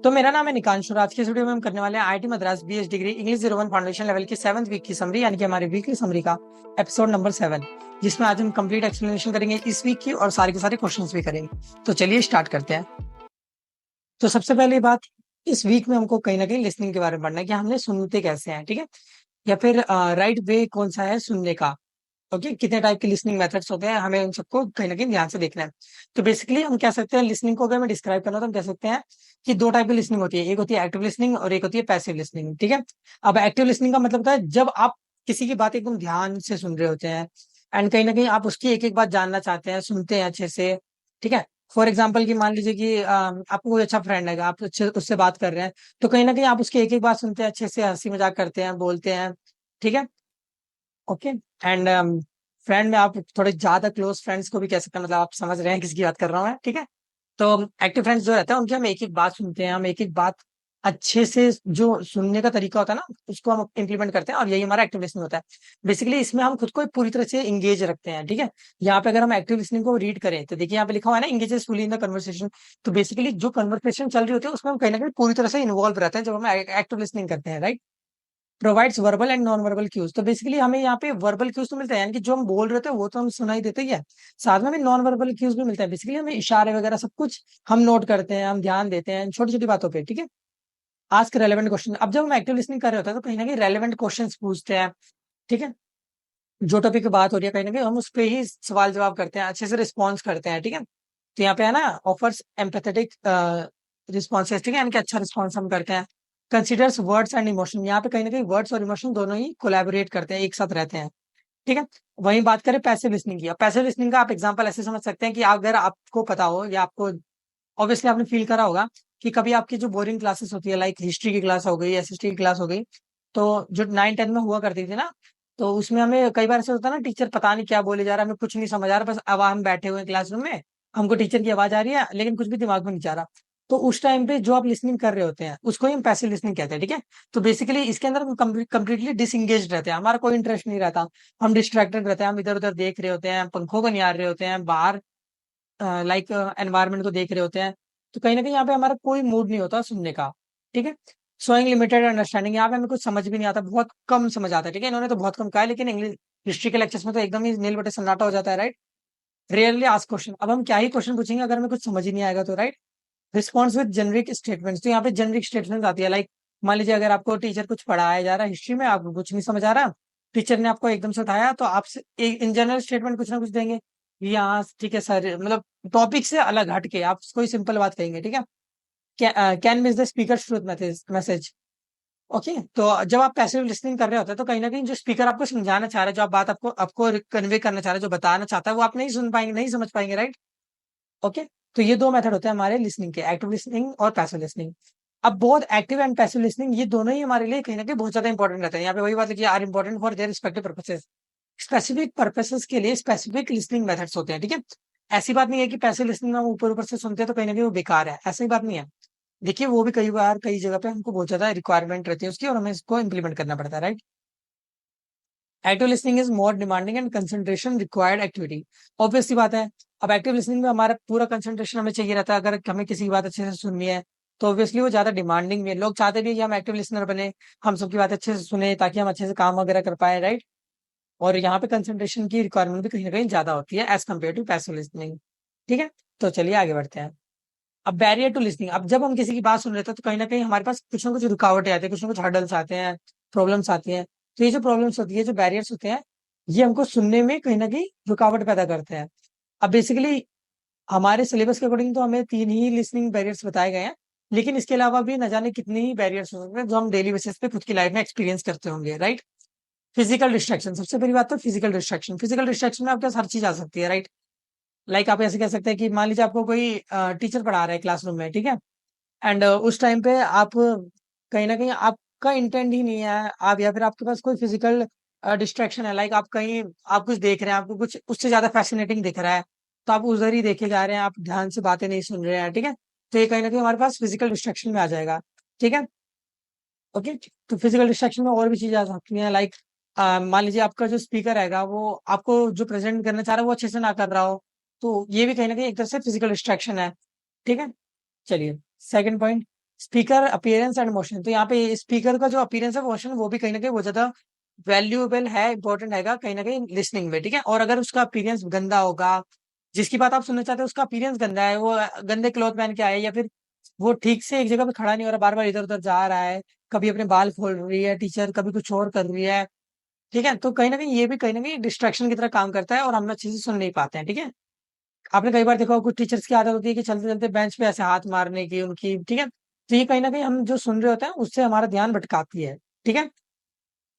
तो मेरा नाम है निकांश और आज के इस वीडियो में हम करने वाले हैं IIT Madras BS degree English 01 foundation level की 7th वीक की समरी यानी कि हमारे वीकली समरी का एपिसोड नंबर 7, जिसमें आज हम कंप्लीट एक्सप्लेनेशन करेंगे इस वीक की और सारे के सारे क्वेश्चंस भी करेंगे। तो चलिए स्टार्ट करते हैं। तो सबसे पहली बात, इस वीक में हमको कहीं ना कहीं लिसनिंग के बारे में पढ़ना है कि हमने सुनते कैसे हैं, ठीक है, या फिर राइट वे कौन सा है सुनने का। ओके, कितने टाइप के लिसनिंग मेथड्स होते हैं, हमें उन सबको कहीं ना कहीं ध्यान से देखना है। तो बेसिकली हम कह सकते हैं लिसनिंग को अगर मैं डिस्क्राइब करना तो हम कह सकते हैं कि दो टाइप की लिसनिंग होती है, एक होती है एक्टिव लिसनिंग और एक होती है पैसिव लिसनिंग, ठीक है। अब एक्टिव लिसनिंग का मतलब होता है जब आप किसी की बात एकदम ध्यान से सुन रहे होते हैं एंड कहीं ना कहीं आप उसकी एक एक बात जानना चाहते हैं, सुनते हैं अच्छे से, ठीक है। फॉर एग्जाम्पल कि मान लीजिए कि आपको कोई अच्छा फ्रेंड है, आप अच्छे उससे बात कर रहे हैं, तो कहीं ना कहीं आप उसकी एक एक बात सुनते हैं, अच्छे से हंसी मजाक करते हैं, बोलते हैं, ठीक है। ओके। एंड फ्रेंड में आप थोड़े ज्यादा क्लोज फ्रेंड्स को भी कह सकते हैं, मतलब आप समझ रहे हैं किसकी बात कर रहा हूँ मैं, ठीक है। तो एक्टिव फ्रेंड्स जो रहते हैं उनकी हम एक एक बात सुनते हैं, हम एक एक बात अच्छे से, जो सुनने का तरीका होता है ना उसको हम इम्प्लीमेंट करते हैं और यही हमारा एक्टिव लिसनिंग होता है। बेसिकली इसमें हम खुद को पूरी तरह से इंगेज रखते हैं, ठीक है। यहाँ पे अगर हम एक्टिव लिसनिंग को रीड करें तो देखिए यहाँ पे लिखा हुआ है ना, engages fully in the conversation. तो बेसिकली जो कन्वर्सेशन चल रही होती है उसमें हम कहीं ना कहीं पूरी तरह से इन्वॉल्व रहते हैं जब हम एक्टिव लिसनिंग करते हैं, right. Provides verbal and non verbal cues. तो बेसिकली हमें यहाँ पे वर्बल क्यूज तो मिलता है, यानी कि जो हम बोल रहे थे वो तो हम सुनाई देते ही है, साथ में हमें नॉन वर्बल क्यूज भी मिलता है। बेसिकली हमें इशारे वगैरह सब कुछ हम नोट करते हैं, हम ध्यान देते हैं छोटी छोटी बातों पे, ठीक है। आस्क रेलेवेंट क्वेश्चन, अब जब हम एक्टिव लिसनिंग कर रहे होते हैं तो कहीं ना कहीं रेलेवेंट क्वेश्चन पूछते हैं, ठीक है। जो टॉपिक की बात हो रही है कहीं ना कहीं हम उस पर ही सवाल जवाब करते हैं, अच्छे से रिस्पॉन्स करते हैं, ठीक है। तो यहाँ पे है ना, ऑफर्स एम्पैथेटिक रिस्पॉन्सेस, ठीक है, यानी कि अच्छा रिस्पॉन्स हम करते हैं। कंसिडर्स वर्ड्स एंड इमोशन, यहाँ पे कहीं ना कहीं वर्ड्स और इमोशन दोनों ही कोलैबोरेट करते हैं, एक साथ रहते हैं, ठीक है। वहीं बात करें पैसिव लिसनिंग की, अब पैसिव लिसनिंग का आप एग्जांपल ऐसे समझ सकते हैं कि अगर आपको पता हो या आपको ऑब्वियसली आपने फील करा होगा कि कभी आपकी जो बोरिंग क्लासेस होती है, लाइक हिस्ट्री की क्लास हो गई, एसएसटी की क्लास हो गई, तो जो 9-10 में हुआ करती थी ना, तो उसमें हमें कई बार ऐसा होता है ना, टीचर पता नहीं क्या बोले जा रहा है, हमें कुछ नहीं समझ आ रहा, बस अब हम बैठे हुए हैं क्लासरूम में, हमको टीचर की आवाज आ रही है लेकिन कुछ भी दिमाग में नहीं जा रहा। तो उस टाइम पे जो आप लिसनिंग कर रहे होते हैं उसको ही हम पैसिव लिसनिंग कहते हैं, ठीक है। तो बेसिकली इसके अंदर हम कंप्लीटली डिसंगेज रहते हैं, हमारा कोई इंटरेस्ट नहीं रहता, हम डिस्ट्रैक्टेड रहते हैं, हम इधर उधर देख रहे होते हैं, पंखों को निहार रहे होते हैं, बाहर लाइक एनवायरनमेंट को देख रहे होते हैं। तो कहीं ना कहीं यहाँ पे हमारा कोई मूड नहीं होता सुनने का, ठीक है। शोइंग लिमिटेड अंडरस्टैंडिंग, यहाँ पे हमें कुछ समझ भी नहीं आता, बहुत कम समझ आता है, ठीक है। इन्होंने तो बहुत कम कहा है, लेकिन इंग्लिश हिस्ट्री के लेक्चर्स में तो एकदम ही नील बटे सन्नाटा हो जाता है, राइट। रेयरली आस्क क्वेश्चन, अब हम क्या ही क्वेश्चन पूछेंगे अगर हमें कुछ समझ ही नहीं आएगा तो, right. Response with generic statements, तो यहाँ पे जेनरिक स्टेटमेंट आती है, लाइक मान लीजिए अगर आपको टीचर कुछ पढ़ाया जा रहा है हिस्ट्री में, आपको कुछ नहीं समझ आ रहा, टीचर ने आपको एकदम से उठाया तो आपसे इन जनरल स्टेटमेंट कुछ ना कुछ देंगे, यहाँ ठीक है सर, मतलब टॉपिक से अलग हट के आप कोई सिंपल बात कहेंगे, ठीक है। Can miss the speaker truth message. Okay, तो जब आप पैसिव लिसनिंग कर रहे होते हैं तो कहीं ना कहीं जो स्पीकर आपको समझाना चाह रहा है, जो आप बात आपको आपको कन्वे करना चाह रहा है, जो बताना चाहता है, वो आप नहीं सुन पाएंगे, नहीं समझ पाएंगे, राइट। ओके। तो ये दो मेथड होते हैं हमारे लिसनिंग के, एक्टिव लिसनिंग और पैसिव लिसनिंग। अब both active and passive listening ये दोनों ही हमारे लिए कहीं ना कहीं बहुत ज्यादा इंपॉर्टेंट रहते हैं। यहाँ पे वही बात है कि are important for their respective purposes. Specific purposes के लिए स्पेसिफिक लिसनिंग मेथड्स होते हैं, ठीक है। ऐसी बात नहीं है कि पैसिव लिसनिंग में हम ऊपर ऊपर से सुनते हैं तो कहीं ना कहीं वो बेकार है, ऐसी बात नहीं है। देखिए वो भी कई बार कई जगह पे हमको बहुत ज्यादा रिक्वायरमेंट रहती है उसकी और हमें इसको इंप्लीमेंट करना पड़ता है, right. Active listening is more demanding and concentration required activity. Obvious सी बात है, अब एक्टिव लिसनिंग में हमारा पूरा कंसंट्रेशन हमें चाहिए रहता है, अगर हमें किसी की बात अच्छे से सुननी है तो ऑब्वियसली वो ज्यादा डिमांडिंग भी है, लोग चाहते भी हैं कि हम एक्टिव लिसनर बने, हम सबकी बात अच्छे से सुने ताकि हम अच्छे से काम वगैरह कर पाए, राइट। और यहाँ पे कंसंट्रेशन की रिक्वायरमेंट भी कहीं ना कहीं ज्यादा होती है as compared to passive listening, ठीक है। तो चलिए आगे बढ़ते हैं। अब बैरियर टू लिसनिंग, अब जब हम किसी की बात सुन रहे थे तो कहीं ना कहीं हमारे पास कुछ ना कुछ रुकावटें आती है, कुछ ना कुछ हर्डल्स आते हैं, प्रॉब्लम्स आती हैं। तो ये जो प्रॉब्लम्स होती है, जो बैरियर्स होते हैं, ये हमको सुनने में कहीं ना कहीं रुकावट पैदा करते हैं। अब बेसिकली हमारे सिलेबस के अकॉर्डिंग तो हमें 3 ही लिसनिंग बैरियर्स बताए गए हैं, लेकिन इसके अलावा भी न जाने कितने ही बैरियर्स हो सकते हैं जो हम डेली बेसिस पे खुद की लाइफ में एक्सपीरियंस करते होंगे, राइट। फिजिकल डिस्ट्रैक्शन, सबसे पहली बात तो फिजिकल डिस्ट्रैक्शन, फिजिकल डिस्ट्रैक्शन में आपके पास हर चीज आ सकती है, राइट। लाइक आप ऐसे कह सकते हैं कि मान लीजिए आपको कोई टीचर पढ़ा रहा है क्लासरूम में, ठीक है। एंड उस टाइम पे आप कहीं ना कहीं आपका इंटेंट ही नहीं है, आप या फिर आपके पास कोई फिजिकल डिस्ट्रैक्शन है, लाइक आप कहीं आप कुछ देख रहे हैं, आपको कुछ उससे ज्यादा फैसिनेटिंग दिख रहा है, तो आप उधर ही देखे जा रहे हैं, आप ध्यान से बातें नहीं सुन रहे हैं, ठीक है। तो ये कहीं ना कहीं हमारे पास फिजिकल डिस्ट्रैक्शन में आ जाएगा, ठीक है। ओके। तो फिजिकल डिस्ट्रैक्शन में और भी चीजें आ सकती हैं, लाइक मान लीजिए आपका जो स्पीकर रहेगा वो आपको जो प्रेजेंट करना चाह रहा है वो अच्छे से ना कर रहा हो, तो ये भी कहीं ना कहीं एक तरह से फिजिकल डिस्ट्रैक्शन है, ठीक है। चलिए, second point, speaker appearance and motion, तो यहाँ पे स्पीकर का जो अपीयरेंस है मोशन वो भी कहीं ना कहीं बहुत ज्यादा वैल्यूएबल है, इंपॉर्टेंट हैगा कहीं ना कहीं लिसनिंग में, ठीक है। और अगर उसका अपीयरेंस गंदा होगा, जिसकी बात आप सुनना चाहते हो उसका अपीयरेंस गंदा है, वो गंदे क्लॉथ पहन के आए, या फिर वो ठीक से एक जगह पे खड़ा नहीं हो रहा, बार बार इधर उधर जा रहा है, कभी अपने बाल खोल रही है टीचर, कभी कुछ और कर रही है, ठीक है, तो कहीं ना कहीं ये भी कहीं ना कहीं डिस्ट्रैक्शन की तरह काम करता है और हम अच्छे से सुन नहीं पाते हैं, ठीक है। आपने कई बार देखा होगा कुछ टीचर्स की आदत होती है कि चलते चलते बेंच पे ऐसे हाथ मारने की उनकी, ठीक है, तो ये कहीं ना कहीं हम जो सुन रहे होते हैं उससे हमारा ध्यान भटकाती है, ठीक है।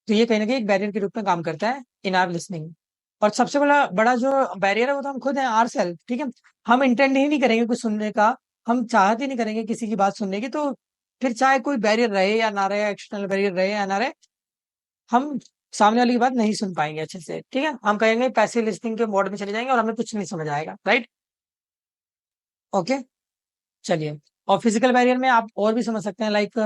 तो ये कहीं ना कहीं एक बैरियर के रूप में काम करता है इन आर लिसनिंग। और सबसे बड़ा बड़ा जो बैरियर है वो तो हम खुद हैं, आर सेल्फ, ठीक है। हम इंटेंड ही नहीं करेंगे कुछ सुनने का, हम चाहते ही नहीं करेंगे किसी की बात सुनने की, तो फिर चाहे कोई बैरियर रहे या ना रहे, एक्सटर्नल बैरियर रहे या ना रहे, हम सामने वाली की बात नहीं सुन पाएंगे अच्छे से, ठीक है। हम कहेंगे पैसिव लिसनिंग के मोड में चले जाएंगे और हमें कुछ नहीं समझ आएगा, राइट। ओके, चलिए। और फिजिकल बैरियर में आप और भी समझ सकते हैं, लाइक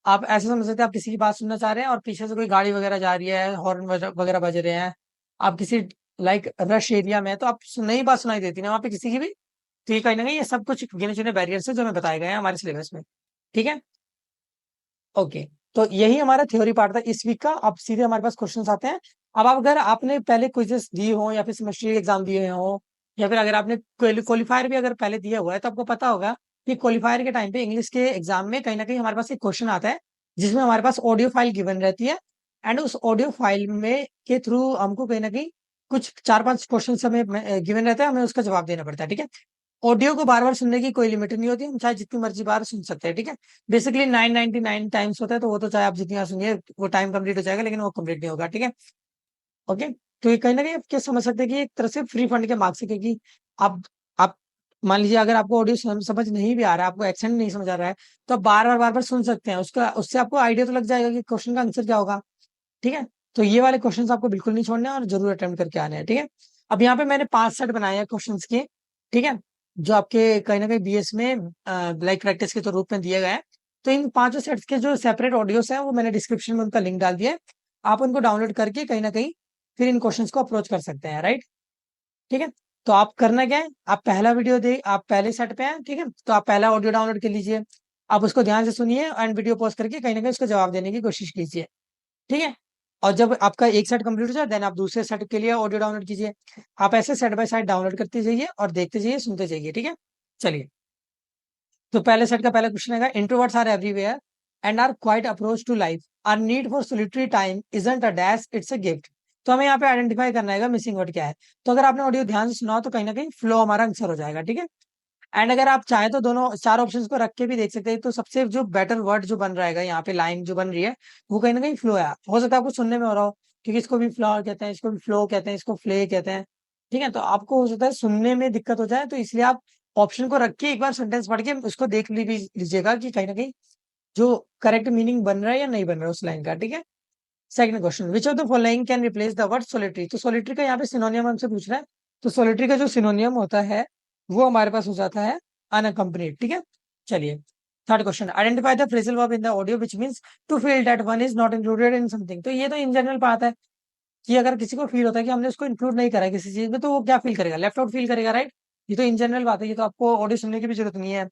आप ऐसे समझ सकते हैं आप किसी की बात सुनना चाह रहे हैं और पीछे से कोई गाड़ी वगैरह जा रही है, हॉर्न वगैरह बज रहे हैं, आप किसी लाइक रश एरिया में है, तो आप नई बात सुनाई देती ना वहाँ पे किसी की भी, तो ये कहीं ना कहीं ये सब कुछ गिने चुने बैरियर्स है जो हमें बताए गए हैं हमारे सिलेबस में, ठीक है। ओके, तो यही हमारा थ्योरी पार्ट था इस वीक का। अब सीधे हमारे पास क्वेश्चंस आते हैं। अब आप अगर आपने पहले क्विजेस दिए हो या फिर सेमेस्टर एग्जाम दिए हो, या फिर अगर आपने क्वालिफायर भी अगर पहले दिया हुआ है, तो आपको पता होगा कि क्वालिफायर के टाइम पे इंग्लिश के एग्जाम में कहीं ना कहीं हमारे पास एक क्वेश्चन आता है जिसमें हमारे पास ऑडियो फाइल गिवन रहती है, एंड उस ऑडियो फाइल में के थ्रू हमको कहीं ना कहीं कुछ 4-5 क्वेश्चन हमें गिवन रहता है, हमें उसका जवाब देना पड़ता है, ठीक है। ऑडियो को बार बार सुनने की कोई लिमिट नहीं होती, हम चाहे जितनी मर्जी बार सुन सकते हैं, ठीक है। बेसिकली 999 टाइम्स होता है, तो वो तो चाहे आप जितनी बार सुनिए वो टाइम कंप्लीट हो जाएगा, लेकिन वो कंप्लीट नहीं होगा, ठीक है। ओके, तो ये कहीं ना कहीं आप क्या समझ सकते हैं कि एक तरह से फ्री फंड के मार्क्स है, क्योंकि आप मान लीजिए अगर आपको ऑडियो समझ नहीं भी आ रहा है, आपको एक्सेंट नहीं समझ आ रहा है, तो आप बार बार सुन सकते हैं उसका, उससे आपको आइडिया तो लग जाएगा कि क्वेश्चन का आंसर क्या होगा, ठीक है। तो ये वाले क्वेश्चन आपको बिल्कुल नहीं छोड़ने हैं और जरूर अटेम्प्ट करके आने हैं, ठीक है। अब यहाँ पे मैंने 5 सेट बनाए हैं क्वेश्चन के, ठीक है, जो आपके कहीं ना कहीं बीएस में लाइक प्रैक्टिस के तो रूप में दिए गए हैं। तो इन 5 सेट्स के जो सेपरेट ऑडियोस हैं वो मैंने डिस्क्रिप्शन में उनका लिंक डाल दिया है, आप उनको डाउनलोड करके कहीं ना कहीं फिर इन क्वेश्चंस को अप्रोच कर सकते हैं, राइट, ठीक है। तो आप करना क्या है, आप पहला वीडियो दे, आप पहले सेट पे हैं, ठीक है, तो आप पहला ऑडियो डाउनलोड कर लीजिए, आप उसको ध्यान से सुनिए एंड वीडियो पॉज करके कहीं ना कहीं उसका जवाब देने की कोशिश कीजिए, ठीक है। और जब आपका एक सेट कंप्लीट हो जाए देन आप दूसरे सेट के लिए ऑडियो डाउनलोड कीजिए। आप ऐसे सेट बाय सेट डाउनलोड करते जाइए और देखते जाइए, सुनते जाइए, ठीक है। चलिए, तो पहले सेट का पहला क्वेश्चन है, introverts are everywhere and are quiet approach to life, are need for solitary time isn't a dash, it's a gift. तो हमें यहाँ पे आइडेंटिफाई करना है मिसिंग वर्ड क्या है। तो अगर आपने ऑडियो ध्यान से सुना हो तो कहीं ना कहीं फ्लो हमारा आंसर हो जाएगा, ठीक है। एंड अगर आप चाहें तो दोनों 4 ऑप्शंस को रख के भी देख सकते हैं, तो सबसे जो बेटर वर्ड जो बन रहेगा यहाँ पे, लाइन जो बन रही है वो कहीं ना कहीं फ्लो है, हो सकता है आपको सुनने में हो रहा हो, क्योंकि इसको भी फ्लावर कहते हैं, इसको भी फ्लो कहते हैं, इसको फ्ले कहते हैं, ठीक है। तो आपको हो सकता है सुनने में दिक्कत हो जाए, तो इसलिए आप ऑप्शन को रख के एक बार सेंटेंस पढ़ के उसको देख लीजिएगा कि कहीं ना कहीं जो करेक्ट मीनिंग बन रहा है या नहीं बन रहा है उस लाइन का, ठीक है। Second question, which of the following can replace the word solitary. तो सोलिटरी का यहाँ पे सिनोनियम हमसे पूछ रहा है, तो सोलिटरी का जो सिनोनियम होता है वो हमारे पास हो जाता है अनअकम्पनीड, ठीक है। चलिए, third question, identify the phrasal verb in the audio which means to feel that one is not included in something. तो ये तो इन जनरल बात है कि अगर किसी को फील होता है कि हमने उसको इंक्लूड नहीं करा है किसी चीज में, तो वो क्या फील करेगा, लेफ्ट आउट फील करेगा, राइट। ये तो इन जनरल बात है, ये तो आपको ऑडियो सुनने की भी जरूरत नहीं है,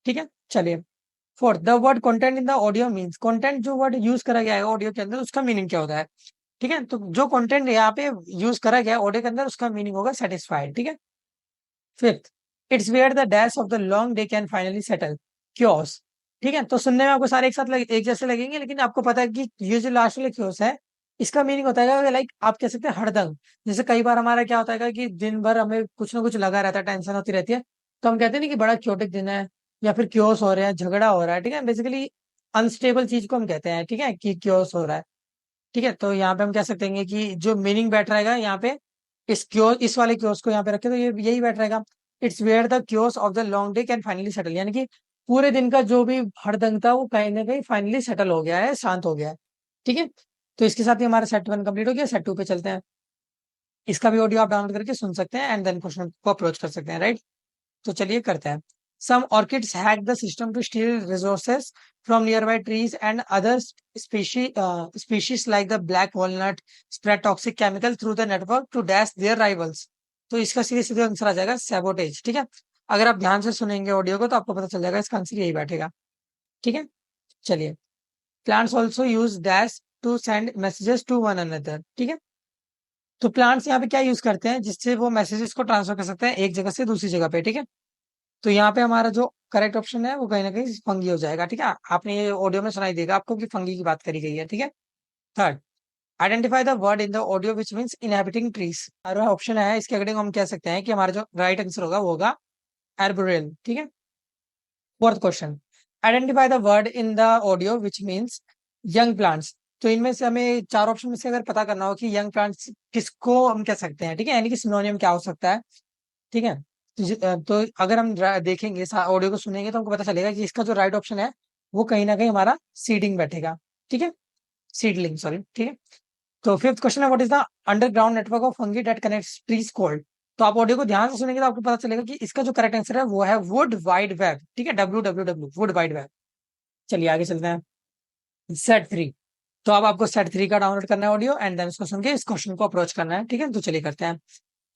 ठीक है। चलिए, fourth, the word content in the audio means, content जो वर्ड यूज करा गया है ऑडियो के अंदर उसका मीनिंग क्या होता है, ठीक है। तो जो कंटेंट यहाँ पे यूज करा गया है ऑडियो के अंदर उसका मीनिंग होगा सेटिस्फाइड, ठीक है। Fifth, it's where the dash of the long day can finally settle, chaos, ठीक है। तो सुनने में आपको सारे एक साथ एक जैसे लगेंगे, लेकिन आपको पता है कि ये जो लास्ट वाले क्योस है इसका मीनिंग होता है लाइक आप कह सकते हैं हड़दंग। जैसे कई बार हमारा क्या होता है कि दिन भर हमें कुछ ना कुछ लगा रहता है, टेंशन होती रहती है, तो हम कहते हैं ना कि बड़ा क्योटिक दिन है, या फिर क्योस हो रहा है, झगड़ा हो रहा है, ठीक है। बेसिकली अनस्टेबल चीज को हम कहते हैं, ठीक है, कि क्योस हो रहा है, ठीक है। तो यहाँ पे हम कह सकते हैं कि जो मीनिंग बैठ रहेगा यहाँ पे, इस वाले क्योस को यहाँ पे रखे तो ये यही बैठ रहेगा, it's where the chaos of the long day can finally settle, यानी कि पूरे दिन का जो भी हड़दंग था वो कहीं ना कहीं फाइनली सेटल हो गया है, शांत हो गया है, ठीक है। तो इसके साथ ही हमारा सेट 1 कंप्लीट हो गया, सेट 2 पे चलते हैं। इसका भी ऑडियो आप डाउनलोड करके सुन सकते हैं एंड देन क्वेश्चन को अप्रोच कर सकते हैं, राइट। तो चलिए करते हैं। Some orchids hack the system to steal resources from nearby trees and other species like the black walnut spread toxic chemical through the network to dash their rivals. तो इसका सीधे सीधे आंसर आ जाएगा sabotage, ठीक है। अगर आप ध्यान से सुनेंगे ऑडियो को तो आपको पता चल जाएगा इसका आंसर यही बैठेगा। ठीक है, चलिए। Plants also use dash to send messages to one another. ठीक है, तो प्लांट्स यहाँ पे क्या यूज करते हैं जिससे वो मैसेजेस को ट्रांसफर कर सकते हैं एक जगह से दूसरी जगह पे। ठीक है, तो यहाँ पे हमारा जो करेक्ट ऑप्शन है वो कहीं ना कहीं फंगी हो जाएगा। ठीक है, आपने ये ऑडियो में सुनाई देगा आपको कि फंगी की बात करी गई है। ठीक है, third, identify the word in the audio which means inhabiting trees. हमारा ऑप्शन है, इसके अकॉर्डिंग हम कह सकते हैं कि हमारा जो राइट आंसर होगा वो होगा एर्बोरियल। ठीक है, fourth question, identify the word in the audio which means young plants. तो इनमें से हमें चार ऑप्शन में से अगर पता करना हो कि यंग प्लांट्स किसको हम कह सकते हैं, ठीक है, यानी कि सिनोनियम क्या हो सकता है। ठीक है, तो अगर हम देखेंगे ऑडियो को सुनेंगे तो हमको पता चलेगा कि इसका जो राइट ऑप्शन है वो कहीं ना कहीं हमारा सीडिंग बैठेगा। ठीक है, सीडलिंग, सॉरी। ठीक है, तो फिफ्थ क्वेश्चन है, what is the underground network of fungi that connects trees cold. तो आप ऑडियो को ध्यान से सुनेंगे तो आपको पता चलेगा कि इसका जो करेक्ट आंसर है वो है वुड वाइड वेब। ठीक है, WWW, वुड वाइड वेब। चलिए आगे चलते हैं। सेट थ्री, तो अब आपको सेट थ्री का डाउनलोड करना है ऑडियो एंड देन उसको सुन के इस क्वेश्चन को अप्रोच करना है। ठीक है, तो चलिए करते हैं।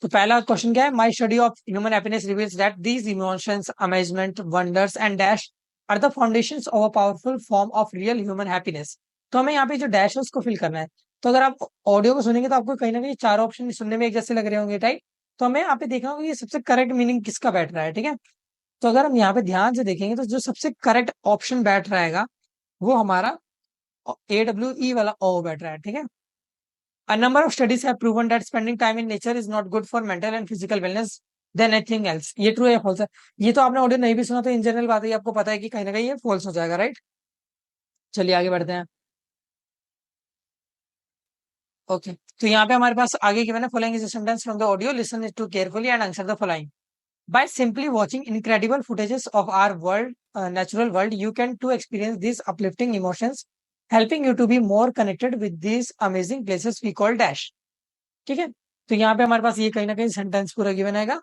तो पहला क्वेश्चन क्या है, my study of human happiness reveals that these emotions amazement wonders and dash are the foundations of a powerful form of real human happiness. तो हमें यहाँ पे जो डैश है उसको फिल करना है। तो अगर आप ऑडियो को सुनेंगे तो आपको कहीं ना कहीं चार ऑप्शन सुनने में एक जैसे लग रहे होंगे, राइट। तो हमें यहाँ पे देखना होगा कि सबसे करेक्ट मीनिंग किसका बैठ रहा है। ठीक है, तो अगर हम यहाँ पे ध्यान से देखेंगे तो जो सबसे करेक्ट ऑप्शन बैठ रहेगा वो हमारा AWE वाला ओ बैठ रहा है। ठीक है, A number of studies have proven that spending time in nature is not good for mental and physical wellness than anything else। ये ट्रू है या फॉल्स है? ये तो आपने ऑडियो नहीं भी सुना तो इन जनरल बात है, आपको पता है कि कहीं ना कहीं ये फॉल्स हो जाएगा, राइट। चलिए आगे बढ़ते हैं। ओके, तो यहाँ पे हमारे पास आगे की मैंने following is sentence from the audio, listen it to carefully and answer the following. By simply watching incredible footages of our world, natural world, you can to experience these uplifting emotions, helping you to be more connected with these amazing places we call dash। ठीक है, तो यहाँ पे हमारे पास ये कहीं ना कहीं सेंटेंस पूरा गिवन आएगा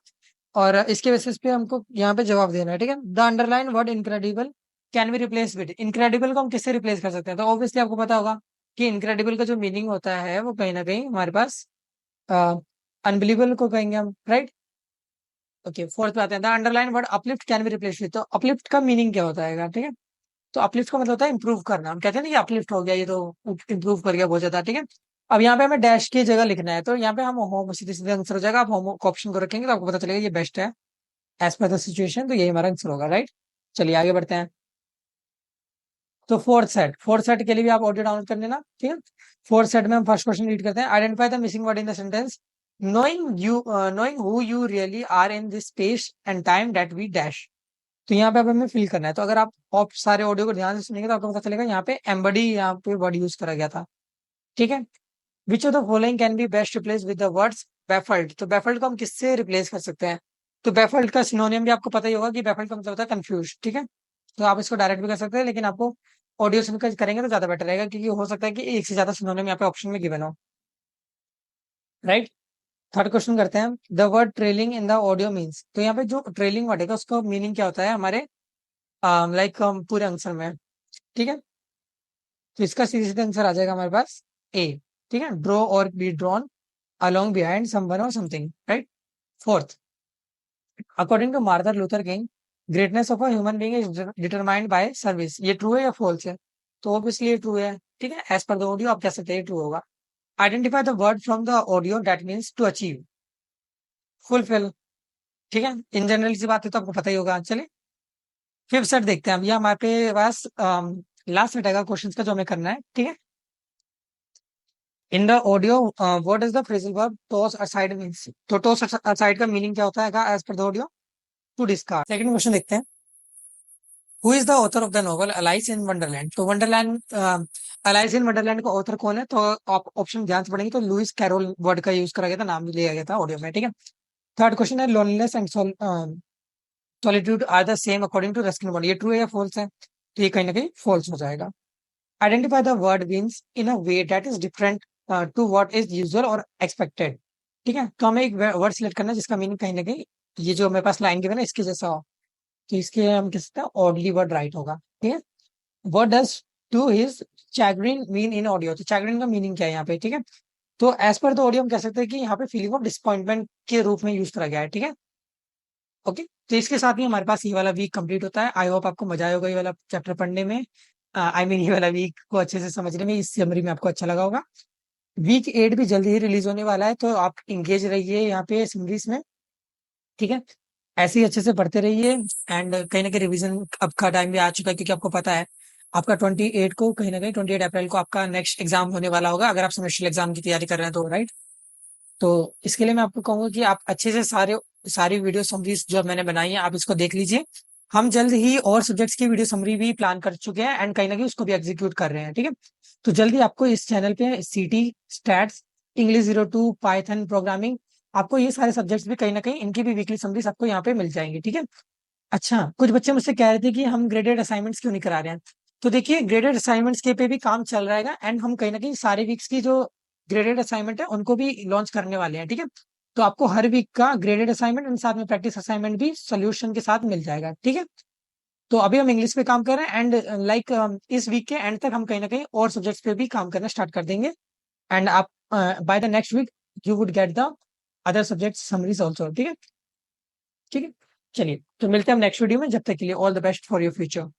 और इसके बेसिस पे हमको यहाँ पे जवाब देना है। ठीक है, the underline word incredible can be replace with. Incredible को हम किससे रिप्लेस कर सकते हैं? तो ऑब्वियसली आपको पता होगा कि इनक्रेडिबल का जो मीनिंग होता है वो कहीं ना कहीं हमारे पास अनबिलीवेबल को कहेंगे हम, राइट। ओके, फोर्थ पे आते हैं, the underline word uplift can be replace with. तो अपलिफ्ट का मीनिंग क्या होता है? ठीक है, तो अपलिफ्ट का मतलब होता है इंप्रूव करना। हम कहते हैं ना कि अपलिफ्ट हो गया, ये तो इंप्रूव कर गया बहुत ज्यादा। ठीक है, अब यहाँ पे हमें डैश की जगह लिखना है तो यहाँ पे हम होम, सीधे सीधे आंसर हो जाएगा। आप होम ऑप्शन को रखेंगे तो आपको पता चलेगा ये बेस्ट है एज पर द सिचुएशन, तो यही हमारा आंसर होगा, राइट। चलिए आगे बढ़ते हैं। तो फोर्थ सेट के लिए भी आप ऑडियो डाउनलोड कर लेना। ठीक है, फोर्थ सेट में हम फर्स्ट क्वेश्चन रीड करते हैं, identify the missing word in the sentence, knowing who you really are in this space and time that we dash. तो यहाँ पे अब हमें फिल करना है। तो अगर आप सारे ऑडियो को ध्यान से सुनेंगे तो आपको पता चलेगा यहाँ पे एम्बडी यहाँ पे वर्ड यूज करा गया था। ठीक है, which of the following can be best replace with the words baffled. तो बैफल्ड को हम किससे रिप्लेस कर सकते हैं? तो बैफल्ड का सिनोनियम भी आपको पता ही होगा कि बैफल्ड का मतलब होता है कंफ्यूज। ठीक है, तो आप इसको डायरेक्ट भी कर सकते हैं लेकिन आपको ऑडियो सुनकर करेंगे तो ज्यादा बेटर रहेगा क्योंकि हो सकता है कि एक से ज्यादा सिनोनियम यहाँ पे ऑप्शन में गिवन हो, राइट। थर्ड क्वेश्चन करते हैं, the word trailing in the audio means. तो यहाँ पे जो ट्रेलिंग वर्ड है उसका मीनिंग क्या होता है हमारे लाइक पूरे आंसर में। ठीक है, तो इसका सीधे सीधे आंसर आ जाएगा हमारे पास ए। ठीक है, ड्रॉ और be drawn along behind someone or something, right? Fourth, according to Martin Luther King, greatness of a human being is determined by service। ये ट्रू है या फॉल्स है? तो ऑब्वियसली ये ट्रू है। ठीक है, एज पर द ऑडियो आप कह सकते हैं ट्रू होगा। Identify the word from the audio that means to achieve, fulfill. ठीक है, इन जनरल सी बात है तो आपको पता ही होगा। चलिए फिफ्थ सेट देखते हैं। अब ये हमारे पास लास्ट सेट है क्वेश्चन का जो हमें करना है। ठीक है, in the audio what is the phrasal verb toss aside means. तो टॉस असाइड का मीनिंग क्या होता है as per the audio? To discard. Second question देखते हैं, who is the author of the novel Alice in Wonderland. तो Wonderland, Alice in Wonderland का author कौन है? तो आप ऑप्शन ध्यान से पढ़ेंगे तो लुइस कैरोल वर्ड का यूज करा गया था, नाम भी लिया गया था ऑडियो में। ठीक है, थर्ड क्वेश्चन है, loneliness and solitude are the same according to Ruskin Bond. ये ट्रू है या फॉल्स है? तो ये कहीं ना कहीं फॉल्स हो जाएगा। Identify the word means in a way that is different to what is usual और एक्सपेक्टेड। ठीक है, तो हमें एक वर्ड सिलेक्ट करना है जिसका मीनिंग कहीं ना कहीं ये जो मेरे पास लाइन गिवन है इसके जैसा हो। तो इसके हम कह सकते हैं ऑडली वर्ड राइट होगा। ठीक है, what does to his chagrin mean in audio. तो चैग्रिन का मीनिंग क्या है यहाँ पे? ठीक है, तो एज पर द ऑडियो हम कह सकते हैं कि यहाँ पे फीलिंग ऑफ डिसअपॉइंटमेंट के रूप में यूज करा गया है। ठीक है, ओके, तो इसके साथ ही हमारे पास ये वाला वीक कंप्लीट होता है। आई होप आपको मजा आया होगा ये वाला चैप्टर पढ़ने में, आई मीन ये वाला वीक को अच्छे से समझने में, इस समरी में आपको अच्छा लगा होगा। वीक 8 भी जल्दी ही रिलीज होने वाला है, तो आप इंगेज रहिए यहाँ पे समरीज में, ठीक है। ऐसे ही अच्छे से पढ़ते रहिए, एंड कहीं ना कहीं रिवीजन अब का टाइम भी आ चुका है, क्योंकि आपको पता है आपका 28 को, कहीं ना कहीं 28 अप्रैल को आपका नेक्स्ट एग्जाम होने वाला होगा, अगर आप सेमेस्टर एग्जाम की तैयारी कर रहे हैं तो, राइट। तो इसके लिए मैं आपको कहूंगा कि आप अच्छे से सारी वीडियो समरीज जो मैंने बनाई है आप इसको देख लीजिए। हम जल्द ही और सब्जेक्ट्स की वीडियो समरी भी प्लान कर चुके हैं, एंड कहीं ना कहीं उसको भी एग्जीक्यूट कर रहे हैं, ठीक है। तो जल्दी आपको इस चैनल पे सीटी, स्टैट्स, इंग्लिश 02, पाइथन, प्रोग्रामिंग, आपको ये सारे सब्जेक्ट्स भी कहीं ना कहीं इनकी भी वीकली समरीज आपको यहाँ पे मिल जाएंगी, ठीक है। अच्छा, कुछ बच्चे मुझसे कह रहे थे कि हम ग्रेडेड असाइनमेंट्स क्यों नहीं करा रहे हैं। तो देखिए, ग्रेडेड असाइनमेंट्स के पे भी काम चल रहेगा, एंड हम कहीं ना कहीं सारे वीक्स की जो ग्रेडेड असाइनमेंट है उनको भी लॉन्च करने वाले हैं, ठीक है। तो आपको हर वीक का ग्रेडेड असाइनमेंट एंड साथ में प्रैक्टिस असाइनमेंट भी सोल्यूशन के साथ मिल जाएगा, ठीक है। तो अभी हम इंग्लिश पे काम कर रहे हैं, एंड लाइक इस वीक के एंड तक हम कहीं ना कहीं और सब्जेक्ट्स पे भी काम करना स्टार्ट कर देंगे, एंड आप by the next week you would get the other subject summaries also, ठीक है। ठीक है, चलिए तो मिलते हैं हम नेक्स्ट वीडियो में, जब तक के लिए all the best for your future.